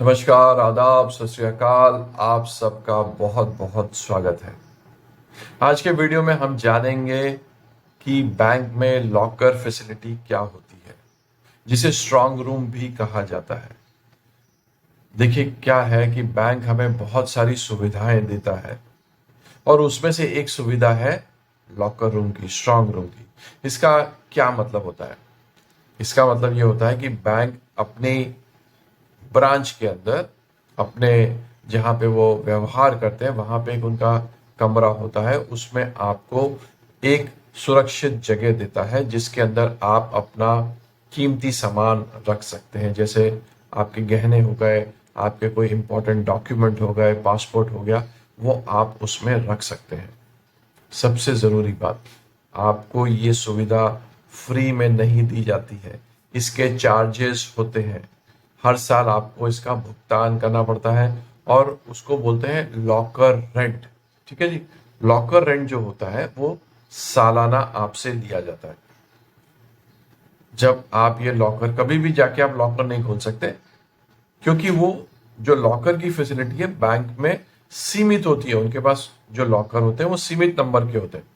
नमस्कार, आदाब, सत श्री अकाल। आप सबका बहुत बहुत स्वागत है। आज के वीडियो में हम जानेंगे कि बैंक में लॉकर फैसिलिटी क्या होती है, जिसे स्ट्रांग रूम भी कहा जाता है। देखिए, क्या है कि बैंक हमें बहुत सारी सुविधाएं देता है और उसमें से एक सुविधा है लॉकर रूम की, स्ट्रांग रूम की। इसका क्या मतलब होता है? इसका मतलब ये होता है कि बैंक अपनी ब्रांच के अंदर, अपने जहाँ पे वो व्यवहार करते हैं वहाँ पे एक उनका कमरा होता है। उसमें आपको एक सुरक्षित जगह देता है जिसके अंदर आप अपना कीमती सामान रख सकते हैं। जैसे आपके गहने हो गए, आपके कोई इंपॉर्टेंट डॉक्यूमेंट हो गए, पासपोर्ट हो गया, वो आप उसमें रख सकते हैं। सबसे ज़रूरी बात, आपको ये सुविधा फ्री में नहीं दी जाती है, इसके चार्जेस होते हैं। हर साल आपको इसका भुगतान करना पड़ता है और उसको बोलते हैं लॉकर रेंट। ठीक है जी। लॉकर रेंट जो होता है वो सालाना आपसे लिया जाता है। जब आप ये लॉकर, कभी भी जाके आप लॉकर नहीं खोल सकते, क्योंकि वो जो लॉकर की फैसिलिटी है बैंक में सीमित होती है। उनके पास जो लॉकर होते हैं वो सीमित नंबर के होते हैं।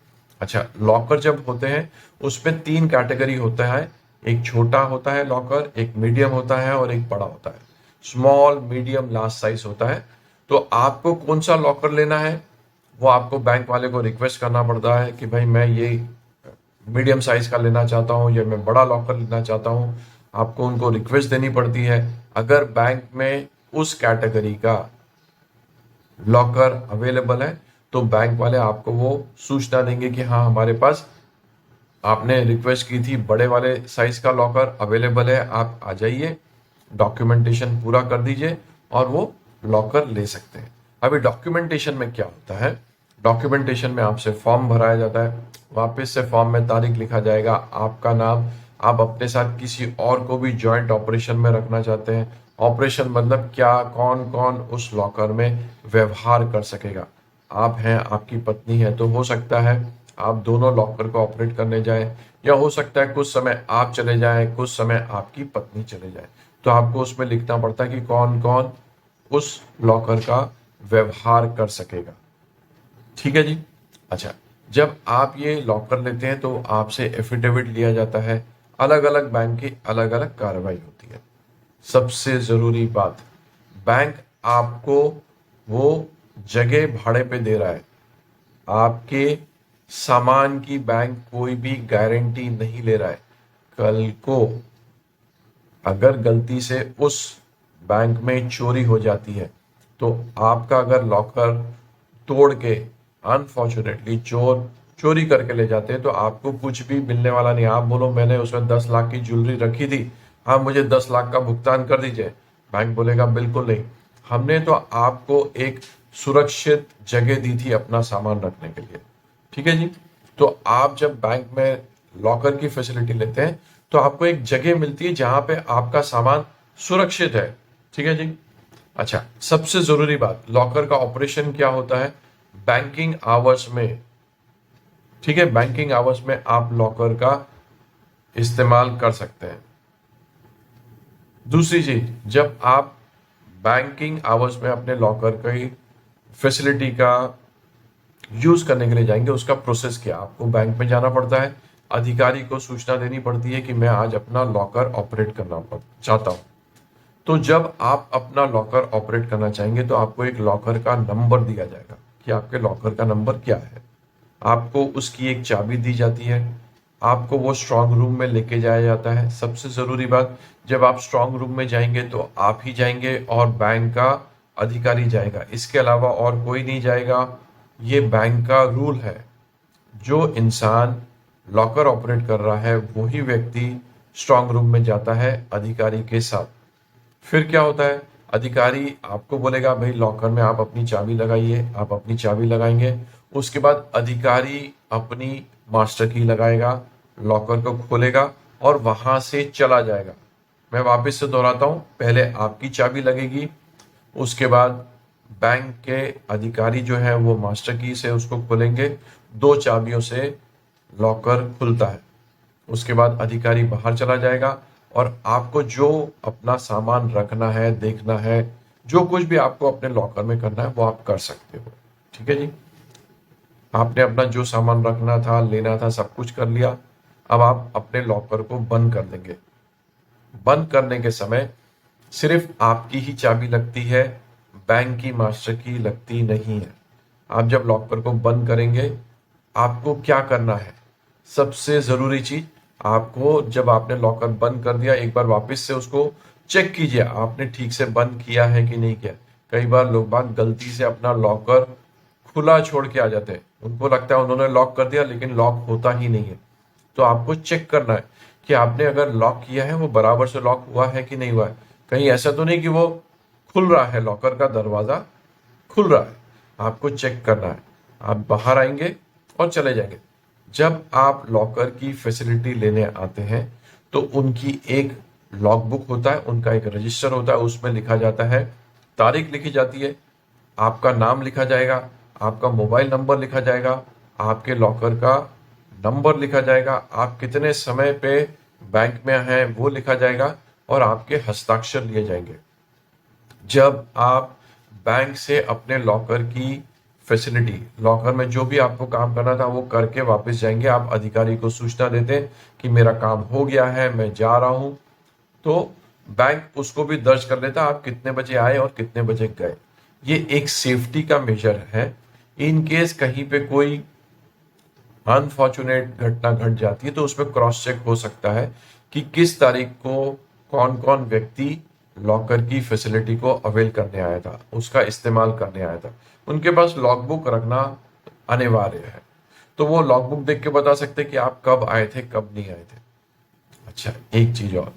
अच्छा, लॉकर जब होते हैं उसमें तीन कैटेगरी होता है। एक छोटा होता है लॉकर, एक मीडियम होता है और एक बड़ा होता है। स्मॉल, मीडियम, लार्ज साइज होता है। तो आपको कौन सा लॉकर लेना है, वो आपको बैंक वाले को रिक्वेस्ट करना पड़ता है कि भाई मैं ये मीडियम साइज का लेना चाहता हूँ या मैं बड़ा लॉकर लेना चाहता हूँ। आपको उनको रिक्वेस्ट देनी पड़ती है। अगर बैंक में उस कैटेगरी का लॉकर अवेलेबल है तो बैंक वाले आपको वो सूचना देंगे कि हाँ, हमारे पास आपने रिक्वेस्ट की थी बड़े वाले साइज का लॉकर अवेलेबल है, आप आ जाइए, डॉक्यूमेंटेशन पूरा कर दीजिए और वो लॉकर ले सकते हैं। अभी डॉक्यूमेंटेशन में क्या होता है? डॉक्यूमेंटेशन में आपसे फॉर्म भराया जाता है, वापस से फॉर्म में तारीख लिखा जाएगा, आपका नाम। आप अपने साथ किसी और को भी जॉइंट ऑपरेशन में रखना चाहते हैं। ऑपरेशन मतलब क्या, कौन कौन उस लॉकर में व्यवहार कर सकेगा। आप हैं, आपकी पत्नी है, तो हो सकता है आप दोनों लॉकर को ऑपरेट करने जाएं, या हो सकता है कुछ समय आप चले जाएं, कुछ समय आपकी पत्नी चले जाए। तो आपको उसमें लिखना पड़ता है कि कौन कौन उस लॉकर का व्यवहार कर सकेगा। ठीक है जी। अच्छा, जब आप ये लॉकर लेते हैं तो आपसे एफिडेविट लिया जाता है। अलग अलग बैंक की अलग अलग कार्रवाई होती है। सबसे जरूरी बात, बैंक आपको वो जगह भाड़े पे दे रहा है। आपके सामान की बैंक कोई भी गारंटी नहीं ले रहा है। कल को अगर गलती से उस बैंक में चोरी हो जाती है तो आपका अगर लॉकर तोड़ के अनफॉर्चुनेटली चोर चोरी करके ले जाते हैं तो आपको कुछ भी मिलने वाला नहीं। आप बोलो मैंने उसमें 10 लाख की ज्वेलरी रखी थी, हाँ मुझे 10 लाख का भुगतान कर दीजिए, बैंक बोलेगा बिल्कुल नहीं, हमने तो आपको एक सुरक्षित जगह दी थी अपना सामान रखने के लिए। ठीक है जी। तो आप जब बैंक में लॉकर की फैसिलिटी लेते हैं तो आपको एक जगह मिलती है जहां पे आपका सामान सुरक्षित है। ठीक है जी। अच्छा, सबसे जरूरी बात, लॉकर का ऑपरेशन क्या होता है बैंकिंग आवर्स में। ठीक है, बैंकिंग आवर्स में आप लॉकर का इस्तेमाल कर सकते हैं। दूसरी चीज, जब आप बैंकिंग आवर्स में अपने लॉकर की फैसिलिटी का यूज करने के लिए जाएंगे, उसका प्रोसेस क्या, आपको बैंक में जाना पड़ता है, अधिकारी को सूचना देनी पड़ती है कि मैं आज अपना लॉकर ऑपरेट करना चाहता हूं। तो जब आप अपना लॉकर ऑपरेट करना चाहेंगे तो आपको एक लॉकर का नंबर दिया जाएगा कि आपके लॉकर का नंबर क्या है। आपको उसकी एक चाबी दी जाती है। आपको वो स्ट्रांग रूम में लेके जाया जाता है। सबसे जरूरी बात, जब आप स्ट्रांग रूम में जाएंगे तो आप ही जाएंगे और बैंक का अधिकारी जाएगा, इसके अलावा और कोई नहीं जाएगा। ये बैंक का रूल है। जो इंसान लॉकर ऑपरेट कर रहा है वही व्यक्ति स्ट्रांग रूम में जाता है अधिकारी के साथ। फिर क्या होता है, अधिकारी आपको बोलेगा भाई लॉकर में आप अपनी चाबी लगाइए, आप अपनी चाबी लगाएंगे। उसके बाद अधिकारी अपनी मास्टर की लगाएगा, लॉकर को खोलेगा और वहां से चला जाएगा। मैं वापस से दोहराता हूं, पहले आपकी चाबी लगेगी, उसके बाद बैंक के अधिकारी जो है वो मास्टर की से उसको खोलेंगे। दो चाबियों से लॉकर खुलता है। उसके बाद अधिकारी बाहर चला जाएगा, और आपको जो अपना सामान रखना है, देखना है, जो कुछ भी आपको अपने लॉकर में करना है वो आप कर सकते हो। ठीक है जी, आपने अपना जो सामान रखना था, लेना था, सब कुछ कर लिया। अब आप अपने लॉकर को बंद कर देंगे। बंद करने के समय सिर्फ आपकी ही चाबी लगती है, बैंक की मास्टर की लगती नहीं है। आप जब लॉकर को बंद करेंगे, आपको क्या करना है? सबसे जरूरी चीज, आपको जब आपने लॉकर बंद कर दिया, एक बार वापस से उसको चेक कीजिए आपने ठीक से बंद किया है कि नहीं किया। कई बार लोग बाग गलती से अपना लॉकर खुला छोड़ के आ जाते हैं, उनको लगता है उन्होंने लॉक कर दिया, लेकिन लॉक होता ही नहीं है। तो आपको चेक करना है कि आपने अगर लॉक किया है वो बराबर से लॉक हुआ है कि नहीं हुआ है। कहीं ऐसा तो नहीं कि वो खुल रहा है, लॉकर का दरवाजा खुल रहा है। आपको चेक करना है। आप बाहर आएंगे और चले जाएंगे। जब आप लॉकर की फैसिलिटी लेने आते हैं तो उनकी एक लॉग बुक होता है, उनका एक रजिस्टर होता है, उसमें लिखा जाता है, तारीख लिखी जाती है, आपका नाम लिखा जाएगा, आपका मोबाइल नंबर लिखा जाएगा, आपके लॉकर का नंबर लिखा जाएगा, आप कितने समय पे बैंक में हैं वो लिखा जाएगा और आपके हस्ताक्षर लिए जाएंगे। जब आप बैंक से अपने लॉकर की फैसिलिटी, लॉकर में जो भी आपको काम करना था वो करके वापस जाएंगे, आप अधिकारी को सूचना देते कि मेरा काम हो गया है, मैं जा रहा हूं, तो बैंक उसको भी दर्ज कर लेता आप कितने बजे आए और कितने बजे गए। ये एक सेफ्टी का मेजर है। इन केस कहीं पे कोई अनफॉर्चुनेट घटना घट जाती है तो उसमें क्रॉस चेक हो सकता है कि किस तारीख को कौन कौन व्यक्ति लॉकर की फैसिलिटी को अवेल करने आया था, उसका इस्तेमाल करने आया था। उनके पास लॉग बुक रखना अनिवार्य है, तो वो लॉग बुक देख के बता सकते कि आप कब आए थे, कब नहीं आए थे। अच्छा, एक चीज और,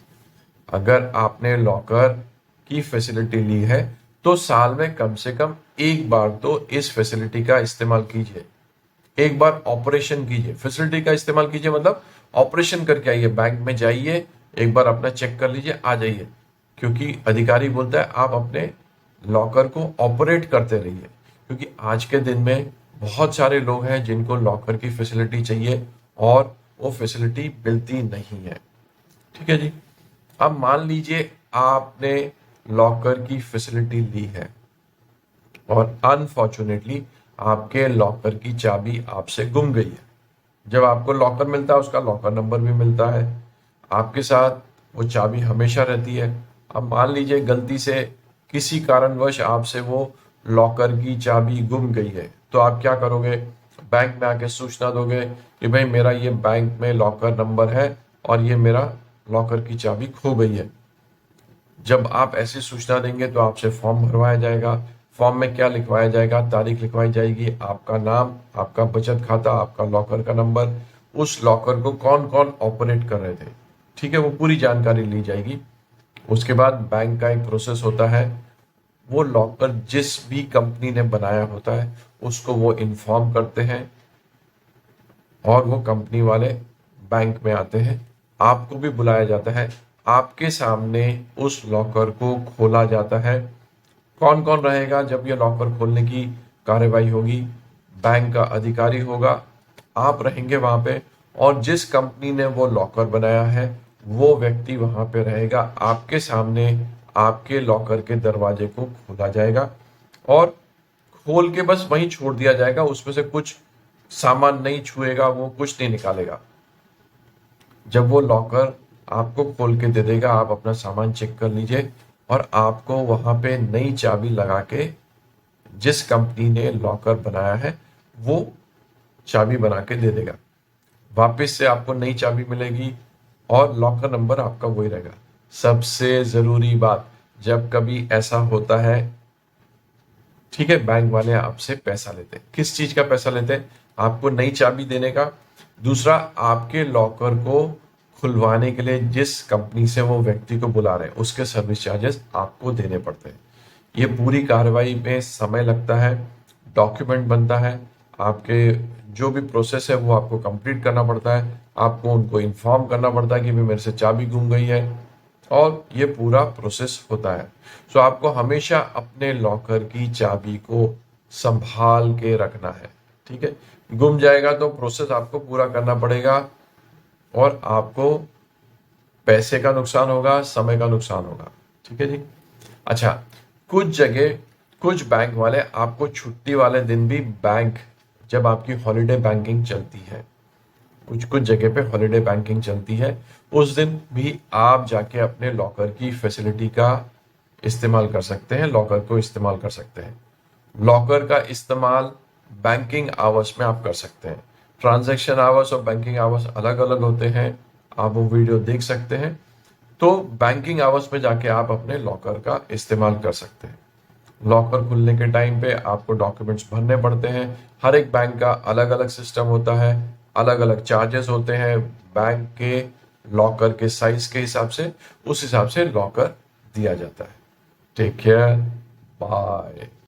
अगर आपने लॉकर की फैसिलिटी ली है तो साल में कम से कम एक बार तो इस फैसिलिटी का इस्तेमाल कीजिए। एक बार ऑपरेशन कीजिए, फैसिलिटी का इस्तेमाल कीजिए, मतलब ऑपरेशन करके आइए, बैंक में जाइए, एक बार अपना चेक कर लीजिए, आ जाइए। क्योंकि अधिकारी बोलता है आप अपने लॉकर को ऑपरेट करते रहिए, क्योंकि आज के दिन में बहुत सारे लोग हैं जिनको लॉकर की फैसिलिटी चाहिए और वो फैसिलिटी मिलती नहीं है। ठीक है जी, अब मान लीजिए आपने लॉकर की फैसिलिटी ली है और अनफॉर्चुनेटली आपके लॉकर की चाबी आपसे गुम गई है। जब आपको लॉकर मिलता है उसका लॉकर नंबर भी मिलता है, आपके साथ वो चाबी हमेशा रहती है। अब मान लीजिए गलती से किसी कारणवश आपसे वो लॉकर की चाबी गुम गई है, तो आप क्या करोगे? बैंक में आके सूचना दोगे कि भाई मेरा ये बैंक में लॉकर नंबर है और ये मेरा लॉकर की चाबी खो गई है। जब आप ऐसी सूचना देंगे तो आपसे फॉर्म भरवाया जाएगा। फॉर्म में क्या लिखवाया जाएगा? तारीख लिखवाई जाएगी, आपका नाम, आपका बचत खाता, आपका लॉकर का नंबर, उस लॉकर को कौन कौन ऑपरेट कर रहे थे, ठीक है, वो पूरी जानकारी ली जाएगी। उसके बाद बैंक का एक प्रोसेस होता है, वो लॉकर जिस भी कंपनी ने बनाया होता है उसको वो इन्फॉर्म करते हैं और वो कंपनी वाले बैंक में आते हैं, आपको भी बुलाया जाता है, आपके सामने उस लॉकर को खोला जाता है। कौन कौन रहेगा जब ये लॉकर खोलने की कार्यवाही होगी? बैंक का अधिकारी होगा, आप रहेंगे वहां पे, और जिस कंपनी ने वो लॉकर बनाया है वो व्यक्ति वहां पे रहेगा। आपके सामने आपके लॉकर के दरवाजे को खोला जाएगा और खोल के बस वहीं छोड़ दिया जाएगा, उसमें से कुछ सामान नहीं छुएगा, वो कुछ नहीं निकालेगा। जब वो लॉकर आपको खोल के दे देगा, आप अपना सामान चेक कर लीजिए और आपको वहां पे नई चाबी लगा के जिस कंपनी ने लॉकर बनाया है वो चाबी बना के दे देगा। वापस से आपको नई चाबी मिलेगी और लॉकर नंबर आपका वही रहेगा। सबसे जरूरी बात, जब कभी ऐसा होता है, ठीक है, बैंक वाले आपसे पैसा लेते हैं। किस चीज का पैसा लेते हैं? आपको नई चाबी देने का। दूसरा, आपके लॉकर को खुलवाने के लिए जिस कंपनी से वो व्यक्ति को बुला रहे हैं उसके सर्विस चार्जेस आपको देने पड़ते हैं। ये पूरी कार्रवाई में समय लगता है, डॉक्यूमेंट बनता है, आपके जो भी प्रोसेस है वो आपको कंप्लीट करना पड़ता है, आपको उनको इन्फॉर्म करना पड़ता है कि भाई मेरे से चाबी गुम गई है, और ये पूरा प्रोसेस होता है। सो आपको हमेशा अपने लॉकर की चाबी को संभाल के रखना है। ठीक है, गुम जाएगा तो प्रोसेस आपको पूरा करना पड़ेगा और आपको पैसे का नुकसान होगा, समय का नुकसान होगा। ठीक है जी। अच्छा, कुछ जगह कुछ बैंक वाले आपको छुट्टी वाले दिन भी बैंक, जब आपकी हॉलीडे बैंकिंग चलती है, कुछ कुछ जगह पे हॉलीडे बैंकिंग चलती है, उस दिन भी आप जाके अपने लॉकर की फैसिलिटी का इस्तेमाल कर सकते हैं, लॉकर को इस्तेमाल कर सकते हैं। लॉकर का इस्तेमाल बैंकिंग आवर्स में आप कर सकते हैं। ट्रांजैक्शन आवर्स और बैंकिंग आवर्स अलग अलग होते हैं, आप वो वीडियो देख सकते हैं। तो बैंकिंग आवर्स में जाके आप अपने लॉकर का इस्तेमाल कर सकते हैं। लॉकर खुलने के टाइम पे आपको डॉक्यूमेंट्स भरने पड़ते हैं। हर एक बैंक का अलग अलग सिस्टम होता है, अलग अलग चार्जेस होते हैं बैंक के लॉकर के साइज के हिसाब से, उस हिसाब से लॉकर दिया जाता है। Take care, bye.